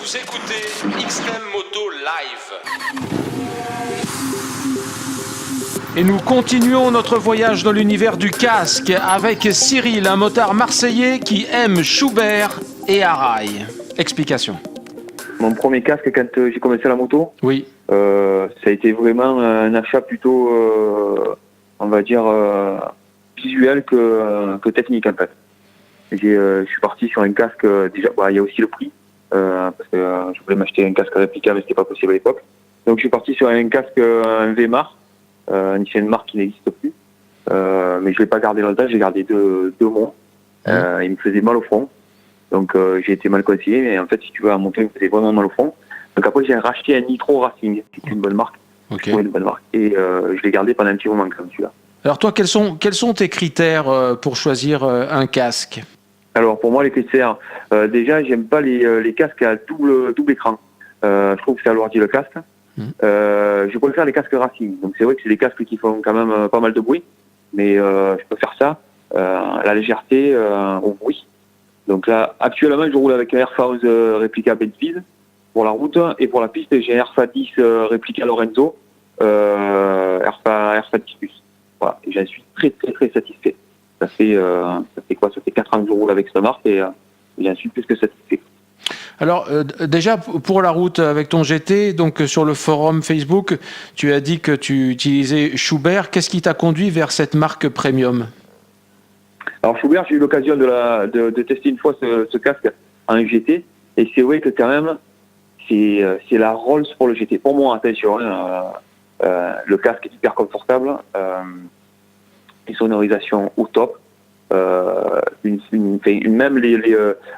Vous écoutez XTEM Moto Live. Et nous continuons notre voyage dans l'univers du casque avec Cyril, un motard marseillais qui aime Schubert et Arai. Explication. Mon premier casque quand j'ai commencé la moto, Oui. ça a été vraiment un achat plutôt, on va dire, visuel que technique en fait. Je suis parti sur un casque, déjà, il y a aussi le prix, parce que je voulais m'acheter un casque réplica mais c'était pas possible à l'époque. Donc je suis parti sur un casque, un VMAR, c'est une marque qui n'existe plus, mais je l'ai pas gardé longtemps, j'ai gardé deux mois. Il me faisait mal au front, donc j'ai été mal conseillé, mais en fait si tu veux, à monter il me faisait vraiment mal au front. Donc après j'ai racheté un Nitro Racing, c'est une bonne marque, Okay. une bonne marque, et je l'ai gardé pendant un petit moment comme celui-là. Alors toi, quels sont tes critères pour choisir un casque ? Alors pour moi les critères, déjà j'aime pas les casques à double écran. Je trouve que ça alourdit le casque. Je préfère les casques Racing. Donc c'est vrai que c'est des casques qui font quand même pas mal de bruit, mais je préfère ça, la légèreté au bruit. Donc là actuellement je roule avec un Airphone réplica Bentleys pour la route, et pour la piste j'ai un Airfa 10 réplica Lorenzo Airfa 10 Plus. Voilà, et j'en suis très satisfait. Ça fait quoi ? Ça fait 4 ans que je roule avec cette marque et j'en suis plus que satisfait. Alors déjà pour la route avec ton GT, donc sur le forum Facebook, tu as dit que tu utilisais Schubert. Qu'est-ce qui t'a conduit vers cette marque premium ? Alors Schubert, j'ai eu l'occasion de tester une fois ce casque en GT, et c'est vrai que quand même c'est la Rolls pour le GT. Pour moi, attention, le casque est hyper confortable, une sonorisation au top. Même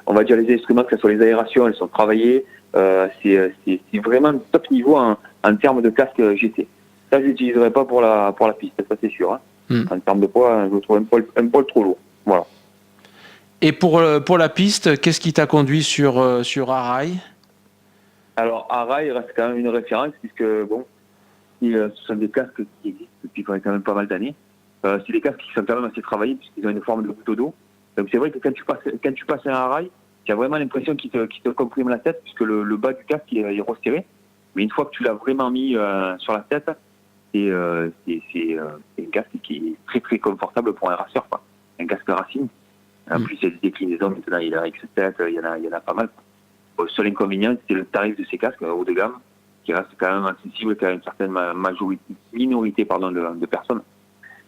on va dire les instruments, que ce soit les aérations, elles sont travaillées. C'est vraiment top niveau en termes de casque GT. Ça, je l'utiliserai pas pour la piste, ça c'est sûr. En termes de poids, je le trouve un poil trop lourd. Voilà. Et pour la piste, qu'est-ce qui t'a conduit sur Arai ? Alors Arai reste quand même une référence, puisque bon, ce sont des casques qui existent depuis quand même pas mal d'années. C'est des casques qui sont quand même assez travaillés puisqu'ils ont une forme de couteau d'eau. Donc c'est vrai que quand tu passes un Arai, tu as vraiment l'impression qu'il te comprime la tête, puisque le bas du casque il est resserré. Mais une fois que tu l'as vraiment mis sur la tête, c'est un casque qui est très confortable pour un raceur, quoi. Un casque Racing. En plus, il y a des déclinaisons maintenant, il y a X7, il y en a pas mal. Le seul inconvénient, c'est le tarif de ces casques haut de gamme, qui reste quand même accessible à une certaine minorité de personnes.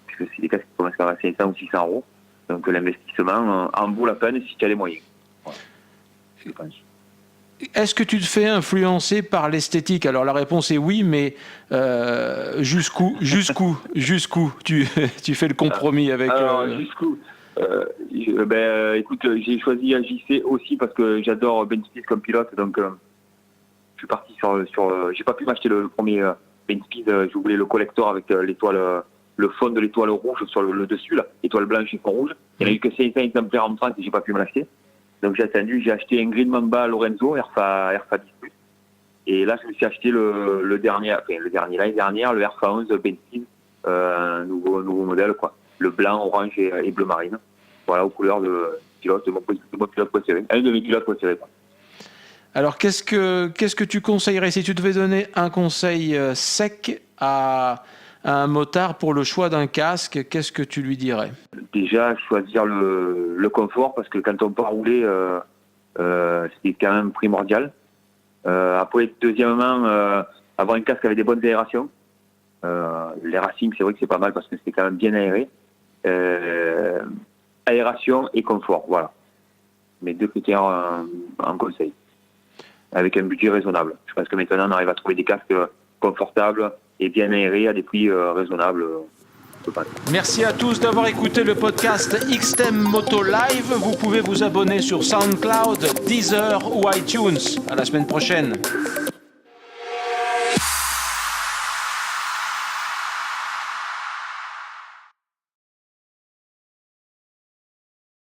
Puisque c'est des casques qui commencent à 500 ou 600 euros. Donc l'investissement en vaut la peine si tu as les moyens. Voilà. Je pense. Est-ce que tu te fais influencer par l'esthétique ? Alors la réponse est oui, mais jusqu'où tu fais le compromis avec... Alors, jusqu'où écoute, j'ai choisi AJC aussi parce que j'adore Ben Spies comme pilote, donc je suis parti sur j'ai pas pu m'acheter le premier Ben Spies, je voulais le collector avec l'étoile, le fond de l'étoile rouge sur le dessus, là, étoile blanche et fond rouge. Il n'y en a eu que 500 exemplaires en France et j'ai pas pu me l'acheter. Donc j'ai attendu, j'ai acheté un Green Mamba Lorenzo Airfa 10 Plus. Et là je me suis acheté l'année dernière, le Airfa 11 Bentleys, nouveau modèle, quoi. Le blanc, orange et bleu marine. Voilà, aux couleurs de pilote, de mon pilote préféré. Un de mes pilotes préférés, quoi. Alors qu'est-ce que tu conseillerais si tu devais donner un conseil sec à un motard pour le choix d'un casque, qu'est-ce que tu lui dirais ? Déjà, choisir le confort, parce que quand on part rouler, c'est quand même primordial. Après, deuxièmement, avoir un casque avec des bonnes aérations. Les Racing, c'est vrai que c'est pas mal parce que c'est quand même bien aéré. Aération et confort, voilà. Mes deux critères en conseil. Avec un budget raisonnable. Je pense que maintenant, on arrive à trouver des casques confortables et bien aérés à des prix raisonnables. Merci à tous d'avoir écouté le podcast XTEM Moto Live. Vous pouvez vous abonner sur SoundCloud, Deezer ou iTunes. À la semaine prochaine.